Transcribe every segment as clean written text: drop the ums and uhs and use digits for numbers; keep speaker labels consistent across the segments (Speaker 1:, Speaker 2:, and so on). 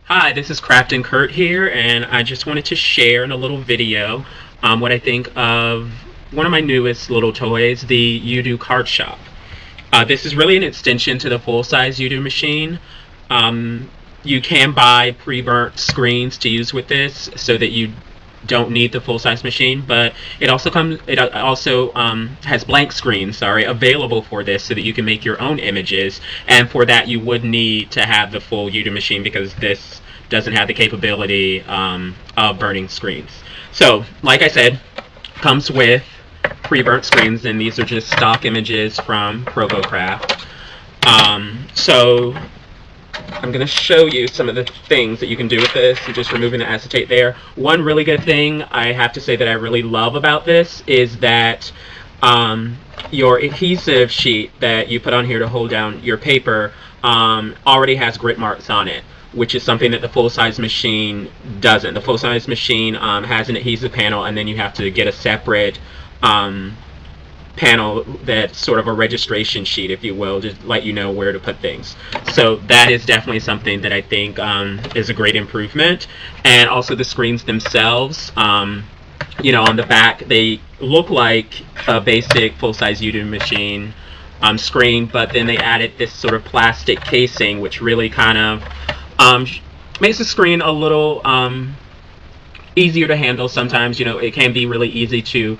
Speaker 1: Hi, this is Crafton Kurt here, and I just wanted to share in a little video what I think of one of my newest little toys, the Yudu card shop. This is really an extension to the full-size Yudu machine. You can buy pre-burnt screens to use with this so that you don't need the full-size machine, but it also has blank screens, available for this so that you can make your own images, and for that you would need to have the full Yudu machine because this doesn't have the capability of burning screens. So, like I said, comes with pre-burnt screens, and these are just stock images from ProvoCraft. So I'm going to show you some of the things that you can do with this. I'm just removing the acetate there. One really good thing I have to say that I really love about this is that your adhesive sheet that you put on here to hold down your paper already has grit marks on it, which is something that the full-size machine doesn't. The full-size machine has an adhesive panel, and then you have to get a separate panel that's sort of a registration sheet, if you will, to let you know where to put things. So that is definitely something that I think is a great improvement. And also the screens themselves, on the back, they look like a basic full-size Yudu machine screen, but then they added this sort of plastic casing, which really kind of makes the screen a little easier to handle. Sometimes, it can be really easy to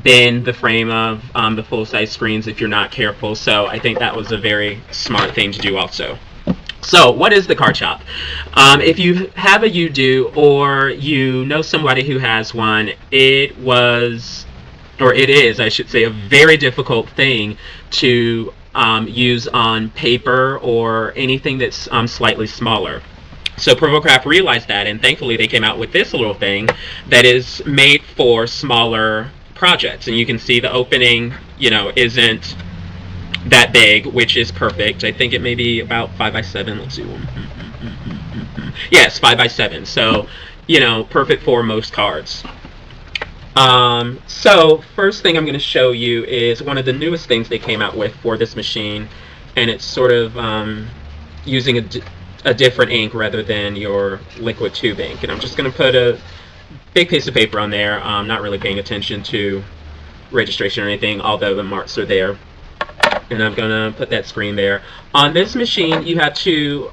Speaker 1: bend the frame of the full-size screens if you're not careful. So I think that was a very smart thing to do also. So what is the card shop? If you have a Yudu or you know somebody who has one, it is, I should say, a very difficult thing to use on paper or anything that's slightly smaller. So ProvoCraft realized that, and thankfully they came out with this little thing that is made for smaller projects. And you can see the opening, isn't that big, which is perfect. I think it may be about 5x7. Let's see. Yes, 5x7. So, perfect for most cards. So first thing I'm going to show you is one of the newest things they came out with for this machine, and it's sort of using a different ink rather than your liquid tube ink. And I'm just going to put a big piece of paper on there. I'm not really paying attention to registration or anything, although the marks are there. And I'm going to put that screen there. On this machine, you have two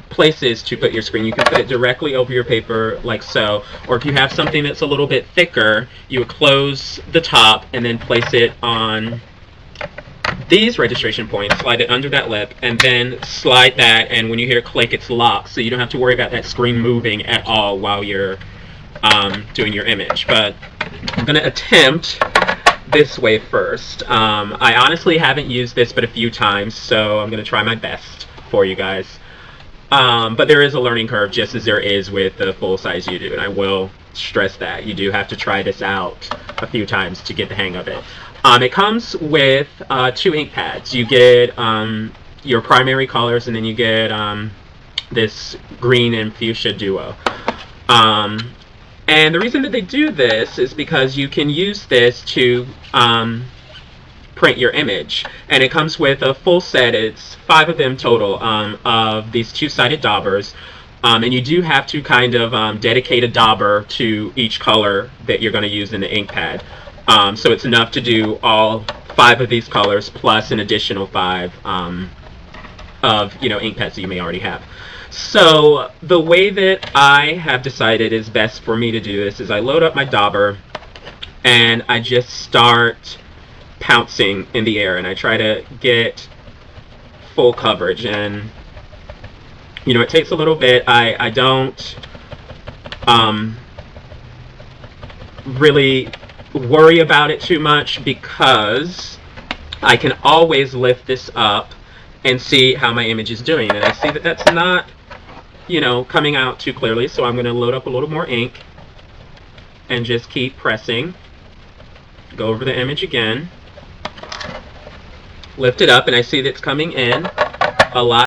Speaker 1: places to put your screen. You can put it directly over your paper, like so. Or if you have something that's a little bit thicker, you would close the top and then place it on these registration points, slide it under that lip, and then slide that, and when you hear click, it's locked. So you don't have to worry about that screen moving at all while you're doing your image. But I'm going to attempt this way first. I honestly haven't used this but a few times, so I'm going to try my best for you guys. But there is a learning curve, just as there is with the full-size Yudu, and I will stress that. You do have to try this out a few times to get the hang of it. It comes with 2 ink pads. You get your primary colors, and then you get this green and fuchsia duo. And the reason that they do this is because you can use this to print your image. And it comes with a full set. It's 5 of them total of these 2-sided daubers. And you do have to kind of dedicate a dauber to each color that you're going to use in the ink pad. So it's enough to do all 5 of these colors plus an additional 5 of ink pads that you may already have. So the way that I have decided is best for me to do this is I load up my dauber and I just start pouncing in the air, and I try to get full coverage. And it takes a little bit. I don't really worry about it too much because I can always lift this up and see how my image is doing. And I see that that's not coming out too clearly, so I'm going to load up a little more ink and just keep pressing. Go over the image again, lift it up, and I see that it's coming in a lot